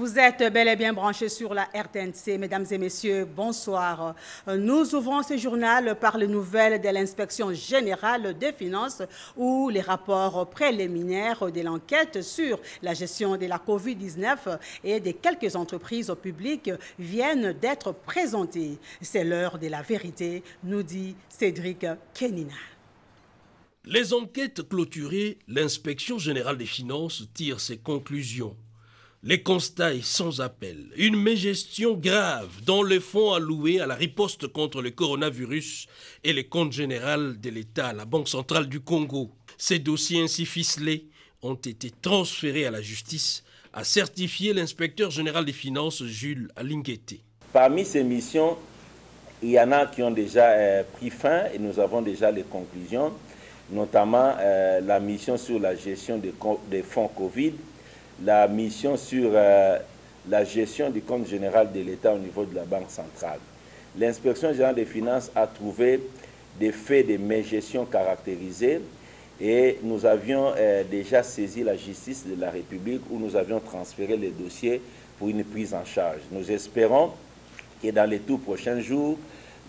Vous êtes bel et bien branchés sur la RTNC. Mesdames et messieurs, bonsoir. Nous ouvrons ce journal par les nouvelles de l'Inspection générale des finances où les rapports préliminaires de l'enquête sur la gestion de la COVID-19 et de quelques entreprises publiques viennent d'être présentés. C'est l'heure de la vérité, nous dit Cédric Kenina. Les enquêtes clôturées, l'Inspection générale des finances tire ses conclusions. Les constats est sans appel. Une mégestion grave dans les fonds alloués à la riposte contre le coronavirus et les comptes généraux de l'État à la Banque centrale du Congo. Ces dossiers ainsi ficelés ont été transférés à la justice, a certifié l'inspecteur général des finances Jules Alinguete. Parmi ces missions, il y en a qui ont déjà pris fin et nous avons déjà les conclusions, notamment la mission sur la gestion des fonds Covid, la mission sur la gestion du compte général de l'État au niveau de la Banque centrale. L'inspection générale des finances a trouvé des faits de mégestion caractérisés et nous avions déjà saisi la justice de la République où nous avions transféré les dossiers pour une prise en charge. Nous espérons que dans les tout prochains jours,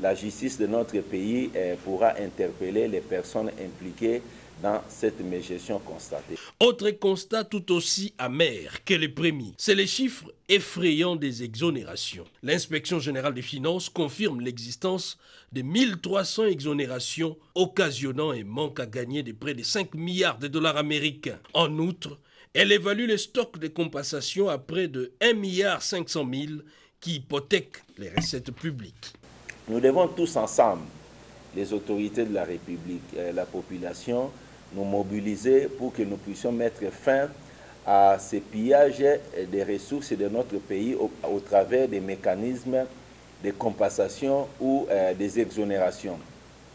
la justice de notre pays pourra interpeller les personnes impliquées dans cette mégestion constatée. Autre constat tout aussi amer que les premiers, c'est les chiffres effrayants des exonérations. L'inspection générale des finances confirme l'existence de 1300 exonérations occasionnant un manque à gagner de près de 5 milliards de dollars américains. En outre, elle évalue les stocks de compensation à près de 1,5 milliard qui hypothèquent les recettes publiques. Nous devons tous ensemble, les autorités de la République, la population, nous mobiliser pour que nous puissions mettre fin à ces pillages des ressources de notre pays au travers des mécanismes de compensation ou des exonérations.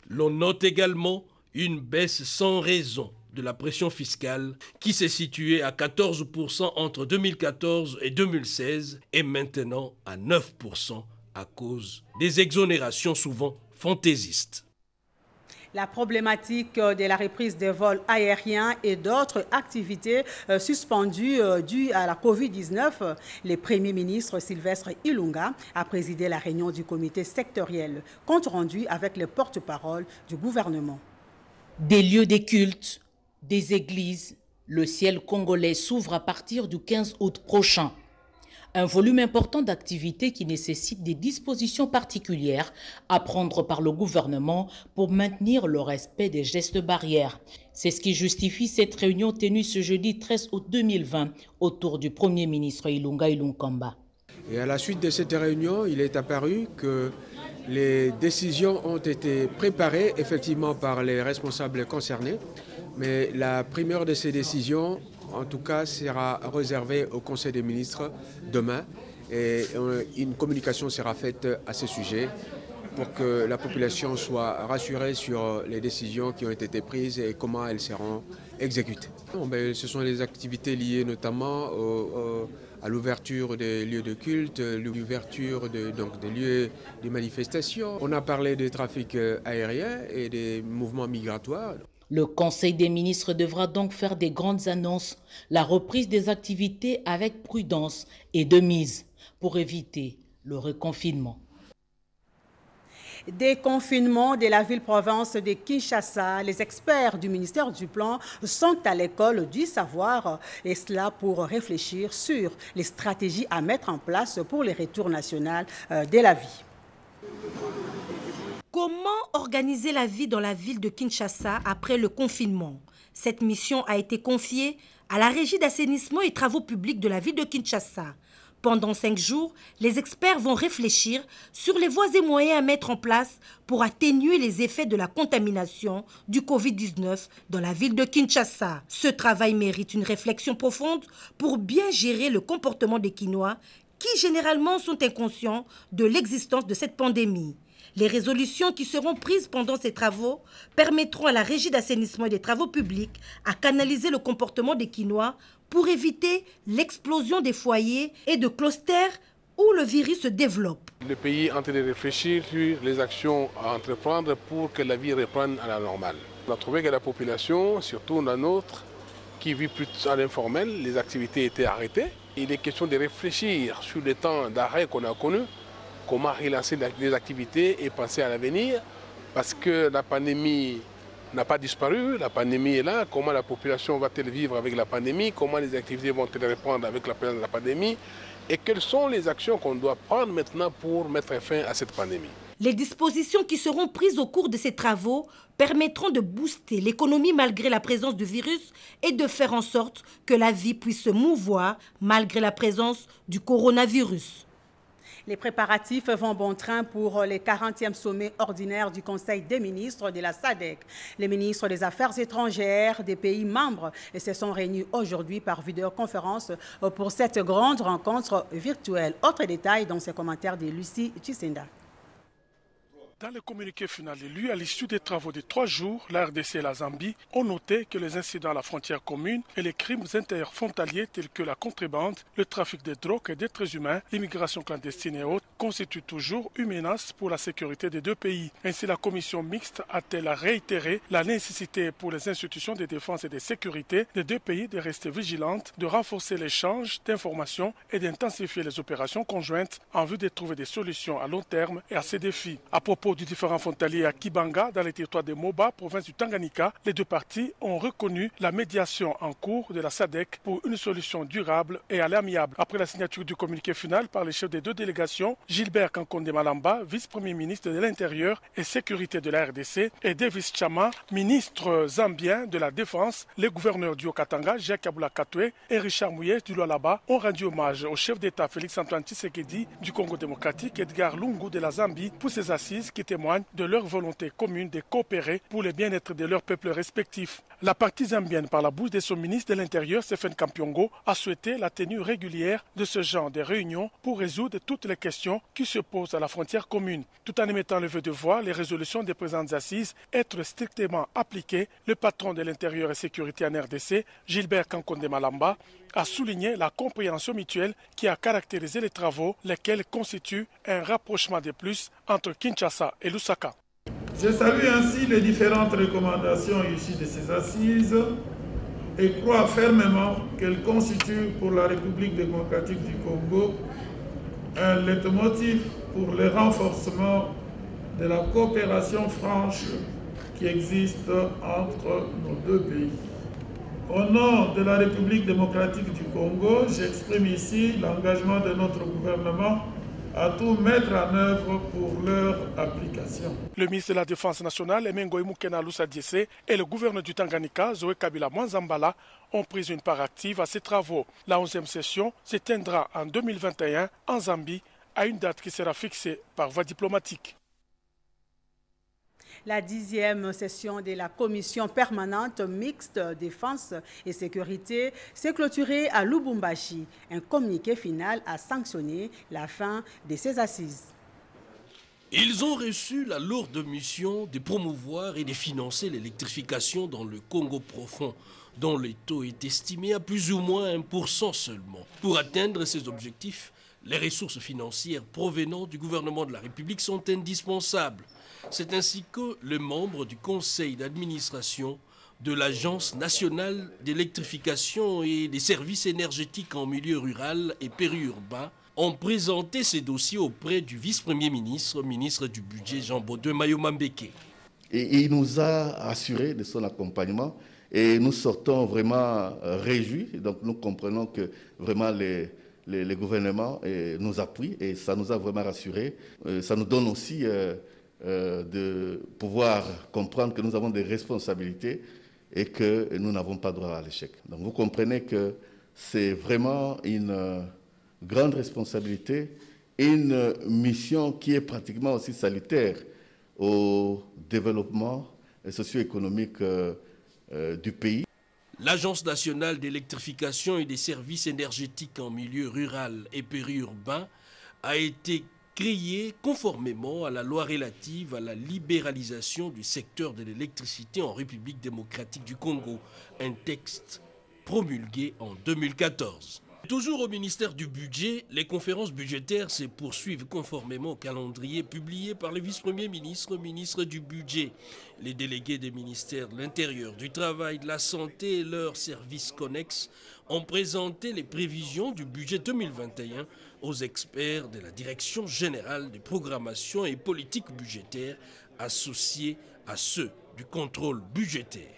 L'on note également une baisse sans raison de la pression fiscale qui s'est située à 14% entre 2014 et 2016 et maintenant à 9% à cause des exonérations souvent fantaisistes. La problématique de la reprise des vols aériens et d'autres activités suspendues dues à la COVID-19, le Premier ministre Sylvestre Ilunga a présidé la réunion du comité sectoriel, compte rendu avec les porte-paroles du gouvernement. Des lieux des cultes, des églises, le ciel congolais s'ouvre à partir du 15 août prochain. Un volume important d'activités qui nécessite des dispositions particulières à prendre par le gouvernement pour maintenir le respect des gestes barrières. C'est ce qui justifie cette réunion tenue ce jeudi 13 août 2020 autour du Premier ministre Ilunga Ilunkamba. Et à la suite de cette réunion, il est apparu que les décisions ont été préparées effectivement par les responsables concernés, mais la primeur de ces décisions en tout cas, sera réservé au Conseil des ministres demain et une communication sera faite à ce sujet pour que la population soit rassurée sur les décisions qui ont été prises et comment elles seront exécutées. Ce sont les activités liées notamment à l'ouverture des lieux de culte, l'ouverture des lieux de manifestation. On a parlé des trafics aériens et des mouvements migratoires. Le Conseil des ministres devra donc faire des grandes annonces, la reprise des activités avec prudence et de mise pour éviter le reconfinement. Déconfinement de la ville-province de Kinshasa, les experts du ministère du Plan sont à l'école du savoir et cela pour réfléchir sur les stratégies à mettre en place pour les retours nationaux de la vie. Comment organiser la vie dans la ville de Kinshasa après le confinement? Cette mission a été confiée à la Régie d'assainissement et travaux publics de la ville de Kinshasa. Pendant 5 jours, les experts vont réfléchir sur les voies et moyens à mettre en place pour atténuer les effets de la contamination du Covid-19 dans la ville de Kinshasa. Ce travail mérite une réflexion profonde pour bien gérer le comportement des Kinois qui généralement sont inconscients de l'existence de cette pandémie. Les résolutions qui seront prises pendant ces travaux permettront à la Régie d'assainissement et des travaux publics à canaliser le comportement des Kinois pour éviter l'explosion des foyers et de clusters où le virus se développe. Le pays est en train de réfléchir sur les actions à entreprendre pour que la vie reprenne à la normale. On a trouvé que la population, surtout la nôtre, qui vit plus à l'informel, les activités étaient arrêtées. Il est question de réfléchir sur le temps d'arrêt qu'on a connu, comment relancer les activités et penser à l'avenir, parce que la pandémie n'a pas disparu, la pandémie est là, comment la population va-t-elle vivre avec la pandémie, comment les activités vont-elles répondre avec la présence de la pandémie, et quelles sont les actions qu'on doit prendre maintenant pour mettre fin à cette pandémie. Les dispositions qui seront prises au cours de ces travaux permettront de booster l'économie malgré la présence du virus et de faire en sorte que la vie puisse se mouvoir malgré la présence du coronavirus. Les préparatifs vont bon train pour les 40e sommets ordinaires du Conseil des ministres de la SADC. Les ministres des Affaires étrangères des pays membres se sont réunis aujourd'hui par vidéoconférence pour cette grande rencontre virtuelle. Autre détail dans ces commentaires de Lucie Tshisekedi. Dans le communiqué final lu à l'issue des travaux de 3 jours, la RDC et la Zambie ont noté que les incidents à la frontière commune et les crimes interfrontaliers tels que la contrebande, le trafic de drogue et d'êtres humains, l'immigration clandestine et autres constituent toujours une menace pour la sécurité des deux pays. Ainsi, la commission mixte a-t-elle réitéré la nécessité pour les institutions de défense et de sécurité des deux pays de rester vigilantes, de renforcer l'échange d'informations et d'intensifier les opérations conjointes en vue de trouver des solutions à long terme et à ces défis. À propos du différend frontalier à Kibanga, dans les territoires de Moba, province du Tanganyika, les deux parties ont reconnu la médiation en cours de la SADC pour une solution durable et à l'amiable. Après la signature du communiqué final par les chefs des deux délégations, Gilbert Kankonde Malamba, vice-premier ministre de l'Intérieur et Sécurité de la RDC, et Davis Chama, ministre zambien de la Défense, les gouverneurs du Haut-Katanga, Jacques Aboula Katwe et Richard Mouyes du Lualaba ont rendu hommage au chef d'État Félix-Antoine Tshisekedi du Congo démocratique, Edgar Lungu de la Zambie, pour ses assises qui témoignent de leur volonté commune de coopérer pour le bien-être de leurs peuples respectifs. La partie zambienne, par la bouche de son ministre de l'Intérieur, Stephen Kampiongo, a souhaité la tenue régulière de ce genre de réunions pour résoudre toutes les questions qui se posent à la frontière commune. Tout en émettant le vœu de voir les résolutions des présentes assises être strictement appliquées, le patron de l'Intérieur et Sécurité en RDC, Gilbert Kankonde Malamba, a souligné la compréhension mutuelle qui a caractérisé les travaux, lesquels constituent un rapprochement de plus entre Kinshasa et Lusaka. Je salue ainsi les différentes recommandations issues de ces assises et crois fermement qu'elles constituent pour la République démocratique du Congo un leitmotiv pour le renforcement de la coopération franche qui existe entre nos deux pays. Au nom de la République démocratique du Congo, j'exprime ici l'engagement de notre gouvernement à tout mettre en œuvre pour leur application. Le ministre de la Défense nationale, Emengo Mukena Lusa Diesse, et le gouverneur du Tanganyika, Zoé Kabila Mwanzambala, ont pris une part active à ces travaux. La 11e session s'éteindra en 2021 en Zambie, à une date qui sera fixée par voie diplomatique. La 10e session de la commission permanente mixte défense et sécurité s'est clôturée à Lubumbashi. Un communiqué final a sanctionné la fin de ces assises. Ils ont reçu la lourde mission de promouvoir et de financer l'électrification dans le Congo profond, dont le taux est estimé à plus ou moins 1% seulement. Pour atteindre ces objectifs, les ressources financières provenant du gouvernement de la République sont indispensables. C'est ainsi que les membres du conseil d'administration de l'Agence nationale d'électrification et des services énergétiques en milieu rural et périurbain ont présenté ces dossiers auprès du vice-premier ministre, ministre du budget Jean-Baudouin Mayomambeke. Et il nous a assuré de son accompagnement et nous sortons vraiment réjouis. Donc nous comprenons que vraiment les gouvernements nous appuient et ça nous a vraiment rassurés. Ça nous donne aussi de pouvoir comprendre que nous avons des responsabilités et que nous n'avons pas droit à l'échec. Donc vous comprenez que c'est vraiment une grande responsabilité, une mission qui est pratiquement aussi salutaire au développement socio-économique du pays. L'Agence nationale d'électrification et des services énergétiques en milieu rural et périurbain a été créée conformément à la loi relative à la libéralisation du secteur de l'électricité en République démocratique du Congo, un texte promulgué en 2014. Toujours au ministère du Budget, les conférences budgétaires se poursuivent conformément au calendrier publié par les vice-premiers ministres, ministres du Budget. Les délégués des ministères de l'Intérieur, du Travail, de la Santé et leurs services connexes ont présenté les prévisions du budget 2021 aux experts de la Direction générale des programmations et politiques budgétaires associés à ceux du contrôle budgétaire.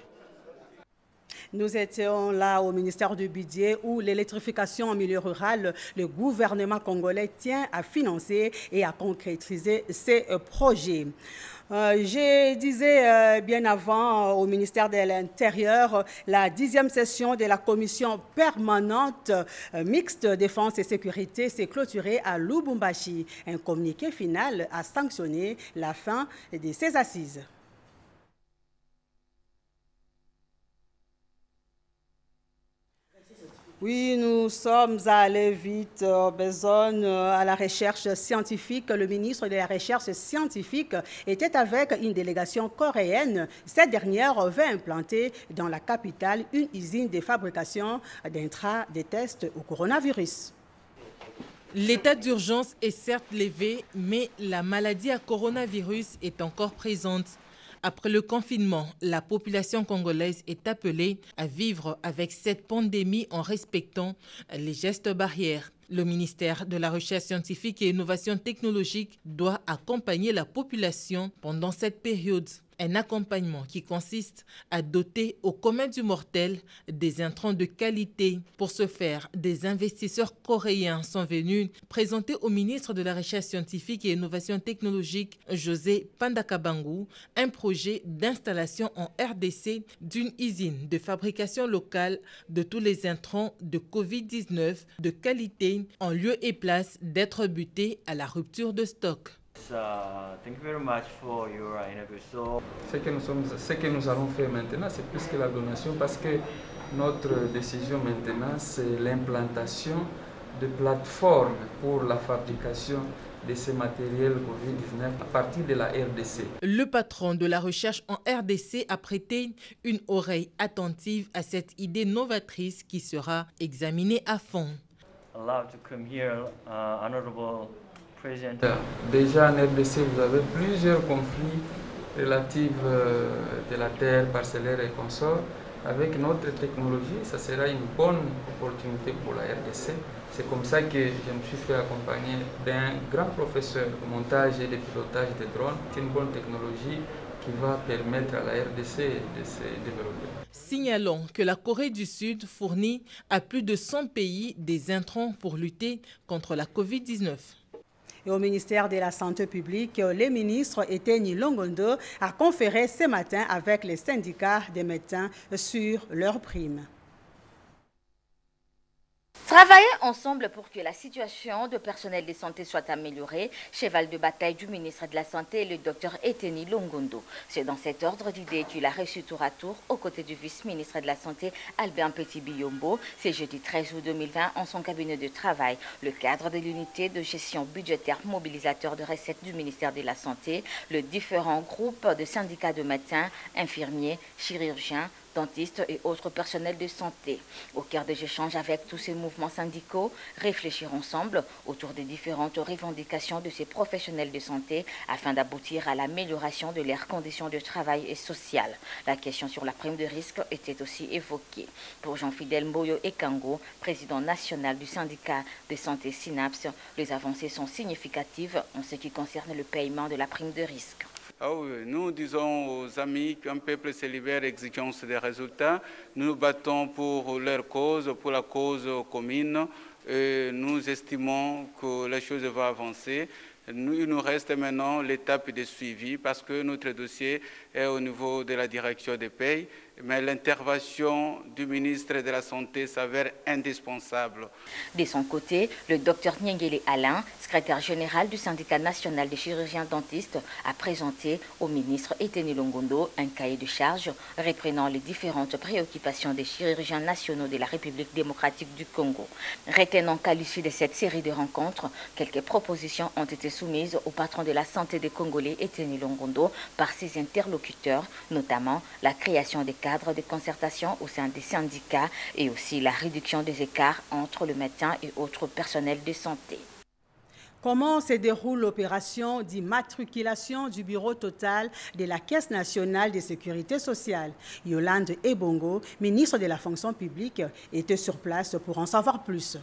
Nous étions là au ministère du Budget où l'électrification en milieu rural, le gouvernement congolais tient à financer et à concrétiser ces projets. Je disais bien avant au ministère de l'Intérieur, la 10e session de la commission permanente mixte défense et sécurité s'est clôturée à Lubumbashi. Un communiqué final a sanctionné la fin de ces assises. Oui, nous sommes allés vite, besoin à la recherche scientifique. Le ministre de la Recherche scientifique était avec une délégation coréenne. Cette dernière va implanter dans la capitale une usine de fabrication d'intrants de tests au coronavirus. L'état d'urgence est certes levé, mais la maladie à coronavirus est encore présente. Après le confinement, la population congolaise est appelée à vivre avec cette pandémie en respectant les gestes barrières. Le ministère de la Recherche scientifique et Innovation technologique doit accompagner la population pendant cette période. Un accompagnement qui consiste à doter au commun du mortel des intrants de qualité. Pour ce faire, des investisseurs coréens sont venus présenter au ministre de la Recherche scientifique et Innovation technologique, José Pandakabangu, un projet d'installation en RDC d'une usine de fabrication locale de tous les intrants de Covid-19 de qualité en lieu et place d'être butés à la rupture de stock. Thank you very much for your interview. Ce que nous allons faire maintenant, c'est plus que la donation parce que notre décision maintenant, c'est l'implantation de plateformes pour la fabrication de ces matériels Covid-19 à partir de la RDC. Le patron de la recherche en RDC a prêté une oreille attentive à cette idée novatrice qui sera examinée à fond. Allowed to come here, honorable President. Déjà en RDC, vous avez plusieurs conflits relatifs de la terre parcellaire et consorts. Avec notre technologie, ça sera une bonne opportunité pour la RDC. C'est comme ça que je me suis fait accompagner d'un grand professeur de montage et de pilotage de drones. C'est une bonne technologie qui va permettre à la RDC de se développer. Signalons que la Corée du Sud fournit à plus de 100 pays des intrants pour lutter contre la Covid-19. Et au ministère de la Santé publique, le ministre Eteni Longondo a conféré ce matin avec les syndicats des médecins sur leurs primes. Travailler ensemble pour que la situation de personnel de santé soit améliorée, cheval de bataille du ministre de la Santé, le Dr Eteni Longondo. C'est dans cet ordre d'idée qu'il a reçu tour à tour aux côtés du vice-ministre de la Santé, Albert Petit-Biyombo, c'est jeudi 13 août 2020 en son cabinet de travail. Le cadre de l'unité de gestion budgétaire mobilisateur de recettes du ministère de la Santé, le différents groupes de syndicats de médecins, infirmiers, chirurgiens, dentistes et autres personnels de santé. Au cœur des échanges avec tous ces mouvements syndicaux, réfléchir ensemble autour des différentes revendications de ces professionnels de santé afin d'aboutir à l'amélioration de leurs conditions de travail et sociales. La question sur la prime de risque était aussi évoquée. Pour Jean-Fidèle Mboyo Ekango, président national du syndicat de santé Synapse, les avancées sont significatives en ce qui concerne le paiement de la prime de risque. Ah oui, nous disons aux amis qu'un peuple se libère exigence des résultats. Nous nous battons pour leur cause, pour la cause commune. Et nous estimons que les choses vont avancer. Il nous reste maintenant l'étape de suivi parce que notre dossier est au niveau de la direction des payes. Mais l'intervention du ministre de la Santé s'avère indispensable. De son côté, le docteur Nyengele Alain, secrétaire général du syndicat national des chirurgiens dentistes, a présenté au ministre Eteni Longondo un cahier de charges reprenant les différentes préoccupations des chirurgiens nationaux de la République démocratique du Congo. Retenons qu'à l'issue de cette série de rencontres, quelques propositions ont été soumises au patron de la santé des Congolais, Eteni Longondo, par ses interlocuteurs, notamment la création des cas cadre de concertation au sein des syndicats et aussi la réduction des écarts entre le médecin et autres personnels de santé. Comment se déroule l'opération d'immatriculation du bureau total de la Caisse nationale de sécurité sociale? Yolande Ebongo, ministre de la fonction publique, était sur place pour en savoir plus.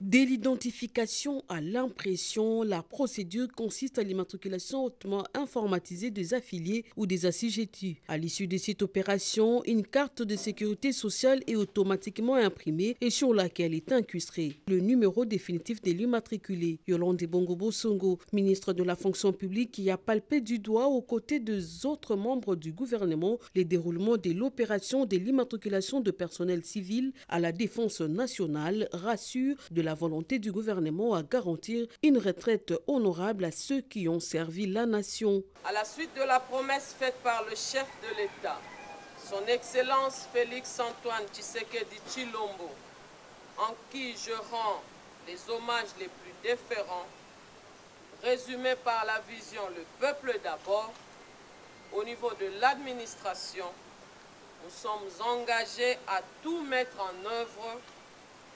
Dès l'identification à l'impression, la procédure consiste à l'immatriculation hautement informatisée des affiliés ou des assujettis. À l'issue de cette opération, une carte de sécurité sociale est automatiquement imprimée et sur laquelle est incrusté le numéro définitif de l'immatriculé. Yolande Ebongo Bosongo, ministre de la fonction publique, qui a palpé du doigt aux côtés des autres membres du gouvernement le déroulement de l'opération de l'immatriculation de personnel civil à la défense nationale, rassure de la volonté du gouvernement à garantir une retraite honorable à ceux qui ont servi la nation. À la suite de la promesse faite par le chef de l'État, son Excellence Félix-Antoine Tshisekedi Tshilombo, en qui je rends les hommages les plus déférents, résumés par la vision « Le peuple d'abord », au niveau de l'administration, nous sommes engagés à tout mettre en œuvre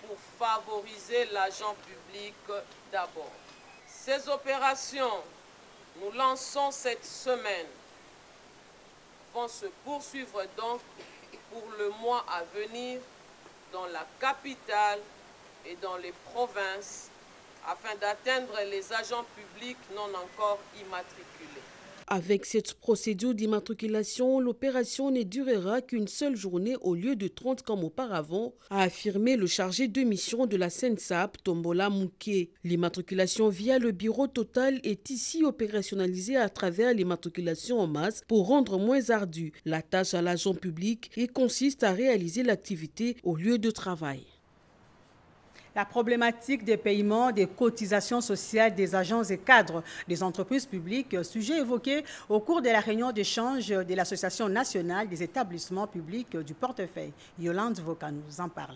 pour favoriser l'agent public d'abord. Ces opérations, nous lançons cette semaine, vont se poursuivre donc pour le mois à venir dans la capitale et dans les provinces afin d'atteindre les agents publics non encore immatriculés. Avec cette procédure d'immatriculation, l'opération ne durera qu'une seule journée au lieu de 30 comme auparavant, a affirmé le chargé de mission de la SENSAP, Tombola Mouké. L'immatriculation via le bureau total est ici opérationnalisée à travers l'immatriculation en masse pour rendre moins ardue la tâche à l'agent public et consiste à réaliser l'activité au lieu de travail. La problématique des paiements des cotisations sociales des agents et cadres des entreprises publiques, sujet évoqué au cours de la réunion d'échange de l'Association nationale des établissements publics du portefeuille. Yolande Voka nous en parle.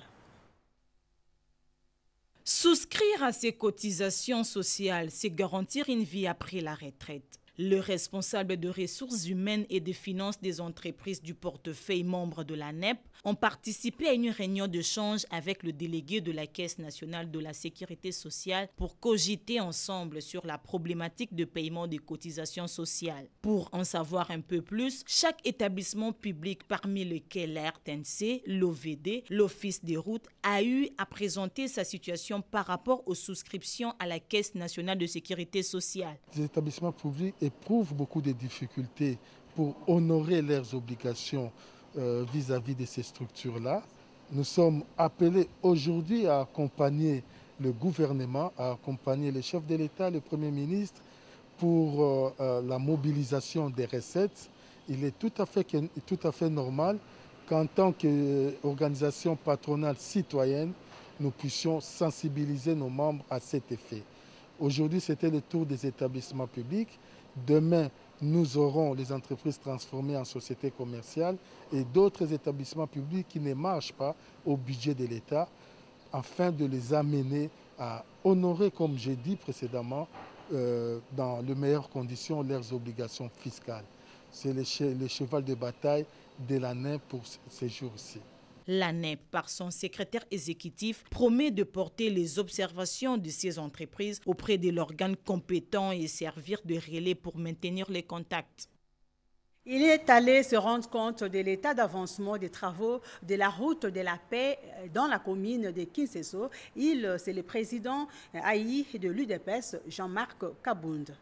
Souscrire à ces cotisations sociales, c'est garantir une vie après la retraite. Le responsable de ressources humaines et de finances des entreprises du portefeuille membres de la NEP ont participé à une réunion d'échange avec le délégué de la Caisse nationale de la sécurité sociale pour cogiter ensemble sur la problématique de paiement des cotisations sociales. Pour en savoir un peu plus, chaque établissement public parmi lesquels la RTNC, l'OVD, l'Office des routes a eu à présenter sa situation par rapport aux souscriptions à la Caisse nationale de sécurité sociale. Les établissements publics éprouvent beaucoup de difficultés pour honorer leurs obligations vis-à-vis de ces structures-là. Nous sommes appelés aujourd'hui à accompagner le gouvernement, à accompagner le chef de l'État, le Premier ministre, pour la mobilisation des recettes. Il est tout à fait normal qu'en tant qu'organisation patronale citoyenne, nous puissions sensibiliser nos membres à cet effet. Aujourd'hui, c'était le tour des établissements publics. Demain, nous aurons les entreprises transformées en sociétés commerciales et d'autres établissements publics qui ne marchent pas au budget de l'État afin de les amener à honorer, comme j'ai dit précédemment, dans les meilleures conditions leurs obligations fiscales. C'est le cheval de bataille de la NEP pour ces jours-ci. La NEP, par son secrétaire exécutif, promet de porter les observations de ces entreprises auprès de l'organe compétent et servir de relais pour maintenir les contacts. Il est allé se rendre compte de l'état d'avancement des travaux de la route de la paix dans la commune de Kinsesso. C'est le président AI de l'UDPS, Jean-Marc Kabound.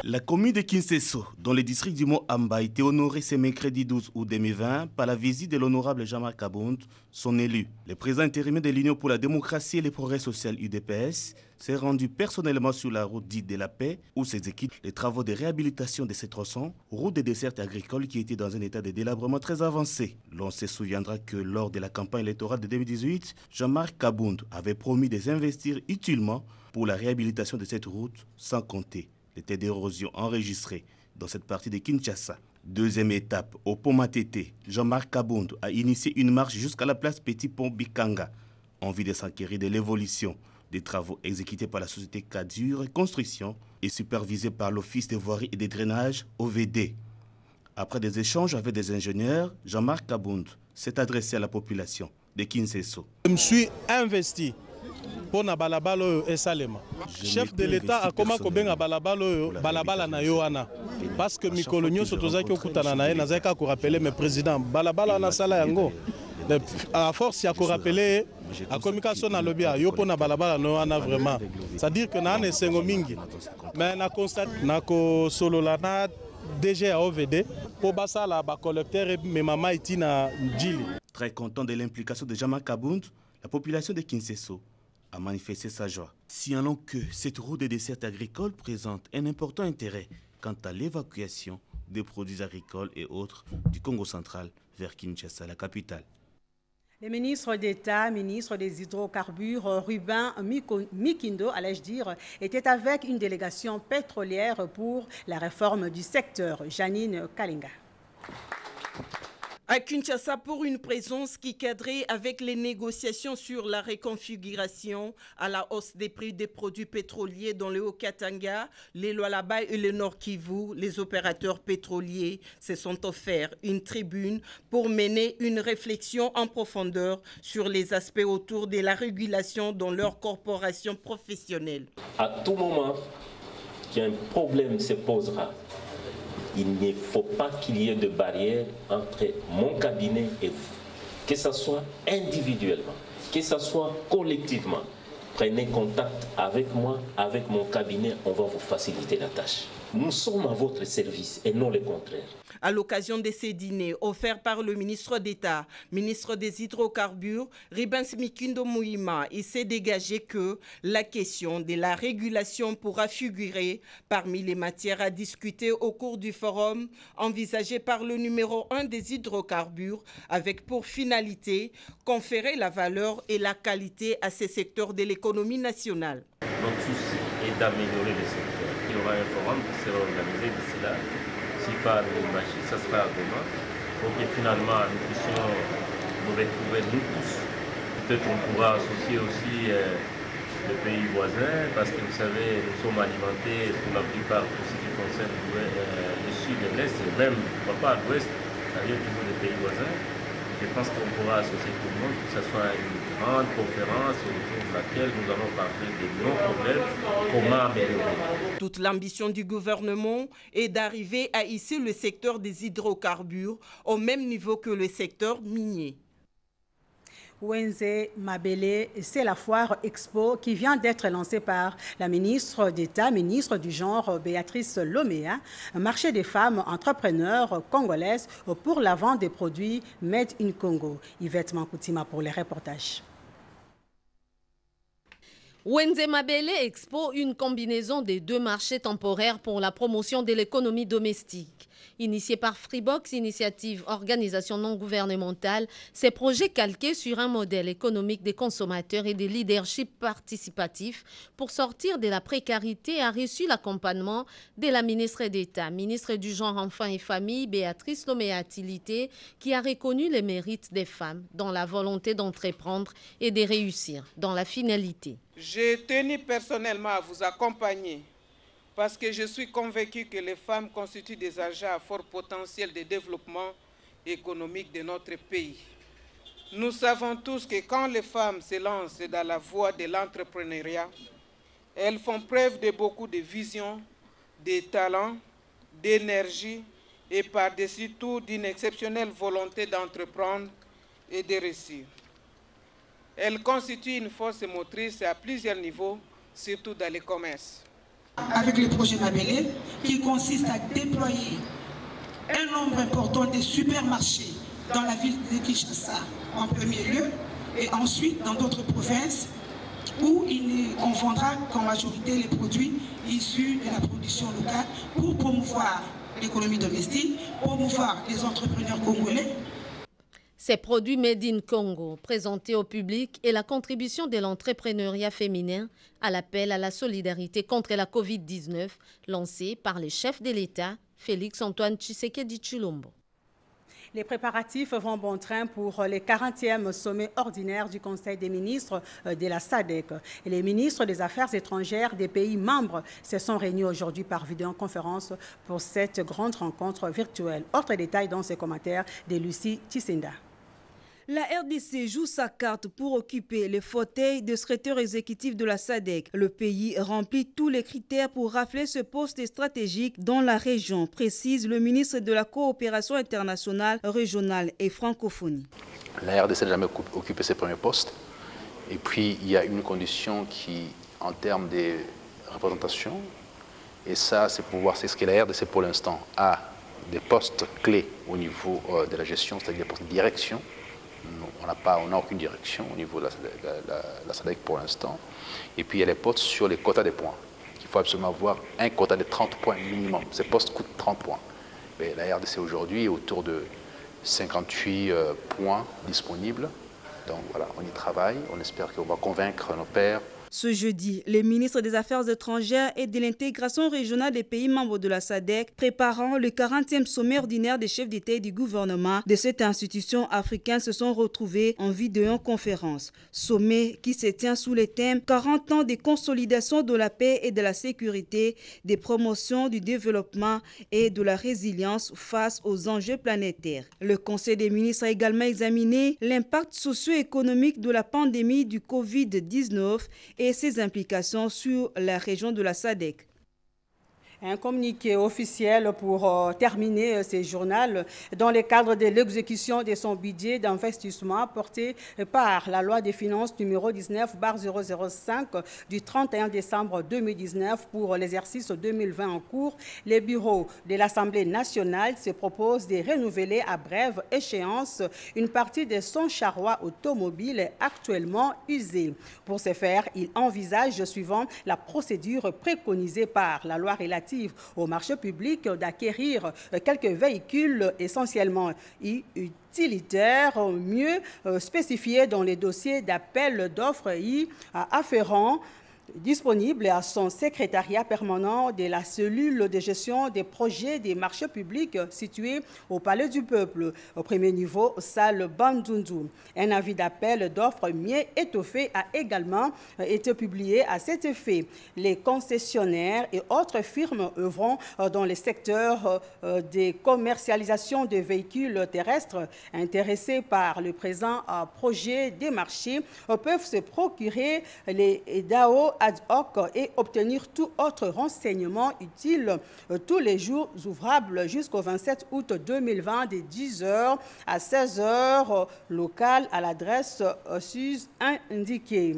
La commune de Kinsesso, dans le district du Mont Amba, a été honorée ce mercredi 12 août 2020 par la visite de l'honorable Jean-Marc Kabound, son élu. Le président intérimaire de l'Union pour la démocratie et le progrès social UDPS s'est rendu personnellement sur la route dite de la paix où s'exécutent les travaux de réhabilitation de ces tronçons, route de desserte agricole qui était dans un état de délabrement très avancé. L'on se souviendra que lors de la campagne électorale de 2018, Jean-Marc Kabound avait promis de s'investir utilement pour la réhabilitation de cette route, sans compter les têtes d'érosion enregistrées dans cette partie de Kinshasa. Deuxième étape, au pont Matete, Jean-Marc Kabound a initié une marche jusqu'à la place Petit Pont Bikanga, en vue de s'enquérir de l'évolution des travaux exécutés par la société Cadure Construction et supervisés par l'Office des voiries et des drainages, OVD. Après des échanges avec des ingénieurs, Jean-Marc Kabound s'est adressé à la population de Kinshasa. Je me suis investi pour na balabala et Salema. Chef de l'État a comment kobenga balabala na yoana parce que mi colonio sotozaki okutana na nazaka ko rappeler mes présidents balabala na sala yango à force ya ko rappeler a communication na lobby yo pona balabala no wana vraiment c'est à dire que na ne sengo mingi mais na constate na ko solo la na DG à OVD pour basala ba collecteur et mes mama itina Djili. Très content de l'implication de Jean-Marc Kabound, la population de Kinshasa a manifesté sa joie, signalant que cette route de dessert agricole présente un important intérêt quant à l'évacuation des produits agricoles et autres du Congo central vers Kinshasa, la capitale. Le ministre d'État, ministre des hydrocarbures, Ruben Mikindo, allais-je dire, était avec une délégation pétrolière pour la réforme du secteur. Janine Kalinga. À Kinshasa pour une présence qui cadrait avec les négociations sur la reconfiguration à la hausse des prix des produits pétroliers dans le Haut-Katanga, les Lualaba et le Nord Kivu, les opérateurs pétroliers se sont offerts une tribune pour mener une réflexion en profondeur sur les aspects autour de la régulation dans leur corporation professionnelle. À tout moment qu'un problème se posera, il ne faut pas qu'il y ait de barrière entre mon cabinet et vous. Que ce soit individuellement, que ce soit collectivement. Prenez contact avec moi, avec mon cabinet, on va vous faciliter la tâche. Nous sommes à votre service et non le contraire. À l'occasion de ces dîners offerts par le ministre d'État, ministre des Hydrocarbures, Ribens Mikindo Mouima, il s'est dégagé que la question de la régulation pourra figurer parmi les matières à discuter au cours du forum envisagé par le numéro 1 des hydrocarbures, avec pour finalité conférer la valeur et la qualité à ces secteurs de l'économie nationale. Notre souci est d'améliorer le secteur. Il y aura un forum qui sera organisé d'ici là. Si pas le marché, ça sera demain. Pour que finalement nous puissions nous retrouver nous tous. Peut-être qu'on pourra associer aussi les pays voisins, parce que vous savez, nous sommes alimentés pour la plupart pour ce qui concerne le sud et l'est, et même pas à l'ouest, c'est-à-dire toujours les pays voisins. Je pense qu'on pourra associer tout le monde, que ce soit une grande conférence autour de laquelle nous allons parler de nos problèmes, comment améliorer. Toute l'ambition du gouvernement est d'arriver à hisser le secteur des hydrocarbures au même niveau que le secteur minier. Wenze Mabele, c'est la foire Expo qui vient d'être lancée par la ministre d'État, ministre du genre Béatrice Lomea, un marché des femmes entrepreneurs congolaises pour la vente des produits Made in Congo. Yvette Mankoutima pour les reportages. Wenze Mabele Expo, une combinaison des deux marchés temporaires pour la promotion de l'économie domestique. Initié par Freebox, initiative organisation non gouvernementale, ces projets calqués sur un modèle économique des consommateurs et des leadership participatifs pour sortir de la précarité a reçu l'accompagnement de la ministre d'État, ministre du genre, enfants et famille, Béatrice Lomea Tilité, qui a reconnu les mérites des femmes dans la volonté d'entreprendre et de réussir dans la finalité. J'ai tenu personnellement à vous accompagner parce que je suis convaincu que les femmes constituent des agents à fort potentiel de développement économique de notre pays. Nous savons tous que quand les femmes se lancent dans la voie de l'entrepreneuriat, elles font preuve de beaucoup de vision, de talent, d'énergie et par-dessus tout d'une exceptionnelle volonté d'entreprendre et de réussir. Elles constituent une force motrice à plusieurs niveaux, surtout dans les commerces. Avec le projet Mabele, qui consiste à déployer un nombre important de supermarchés dans la ville de Kinshasa en premier lieu, et ensuite dans d'autres provinces où on vendra qu'en majorité les produits issus de la production locale pour promouvoir l'économie domestique, promouvoir les entrepreneurs congolais. Ces produits Made in Congo, présentés au public, et la contribution de l'entrepreneuriat féminin à l'appel à la solidarité contre la Covid-19, lancé par le chef de l'État, Félix Antoine Tshisekedi Tshilombo. Les préparatifs vont bon train pour les 40e sommets ordinaires du Conseil des ministres de la SADC. Et les ministres des Affaires étrangères des pays membres se sont réunis aujourd'hui par vidéoconférence pour cette grande rencontre virtuelle. Autre détail dans ces commentaires de Lucie Tissinda. La RDC joue sa carte pour occuper les fauteuils de secrétaire exécutif de la SADC. Le pays remplit tous les critères pour rafler ce poste stratégique dans la région, précise le ministre de la Coopération internationale, régionale et francophonie. La RDC n'a jamais occupé ses premiers postes. Et puis, il y a une condition qui, en termes de représentation, et ça, c'est pour voir ce que la RDC, pour l'instant, a des postes clés au niveau de la gestion, c'est-à-dire des postes de direction. On n'a aucune direction au niveau de la SADC pour l'instant. Et puis il y a les postes sur les quotas des points. Il faut absolument avoir un quota de 30 points minimum. Ces postes coûtent 30 points. Mais la RDC aujourd'hui est autour de 58 points disponibles. Donc voilà, on y travaille. On espère qu'on va convaincre nos pairs. Ce jeudi, les ministres des Affaires étrangères et de l'intégration régionale des pays membres de la SADC préparant le 40e sommet ordinaire des chefs d'État et du gouvernement de cette institution africaine se sont retrouvés en vidéoconférence. Sommet qui se tient sous les thèmes 40 ans de consolidation de la paix et de la sécurité, des promotions du développement et de la résilience face aux enjeux planétaires. Le Conseil des ministres a également examiné l'impact socio-économique de la pandémie du Covid-19 et ses implications sur la région de la SADC. Un communiqué officiel pour terminer ce journal dans le cadre de l'exécution de son budget d'investissement porté par la loi des finances numéro 19/005 du 31 décembre 2019 pour l'exercice 2020 en cours. Les bureaux de l'Assemblée nationale se proposent de renouveler à brève échéance une partie de son charroi automobile actuellement usé. Pour ce faire, il envisage suivant la procédure préconisée par la loi relative au marché public d'acquérir quelques véhicules essentiellement utilitaires, mieux spécifiés dans les dossiers d'appel d'offres afférents, disponible à son secrétariat permanent de la cellule de gestion des projets des marchés publics située au Palais du Peuple, au premier niveau, salle Bandundu. Un avis d'appel d'offres mieux étoffé a également été publié à cet effet. Les concessionnaires et autres firmes œuvrant dans les secteurs de commercialisation de véhicules terrestres intéressés par le présent projet des marchés peuvent se procurer les DAO ad hoc et obtenir tout autre renseignement utile tous les jours ouvrables jusqu'au 27 août 2020 de 10h à 16h local à l'adresse SUS indiquée.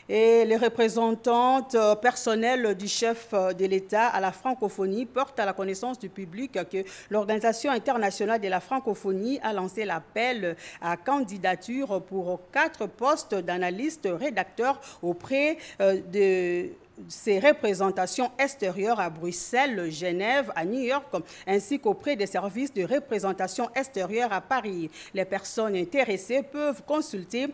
Et les représentantes personnelles du chef de l'État à la francophonie portent à la connaissance du public que l'Organisation internationale de la francophonie a lancé l'appel à candidature pour 4 postes d'analystes rédacteurs auprès de ses représentations extérieures à Bruxelles, Genève, à New York, ainsi qu'auprès des services de représentation extérieure à Paris. Les personnes intéressées peuvent consulter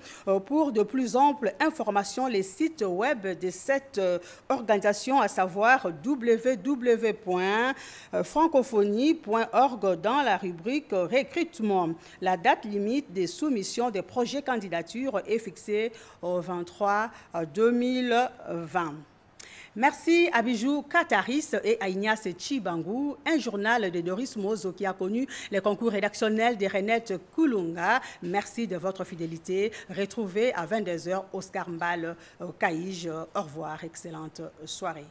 pour de plus amples informations les sites web de cette organisation, à savoir www.francophonie.org dans la rubrique recrutement. La date limite des soumissions des projets candidatures est fixée au 23 2020. Merci à Bijou Kataris et à Ignace Chibangou, un journal de Doris Mozo qui a connu les concours rédactionnels de Renette Koulunga. Merci de votre fidélité. Retrouvez à 22h Oscar Mbal Kaïj. Au revoir, excellente soirée.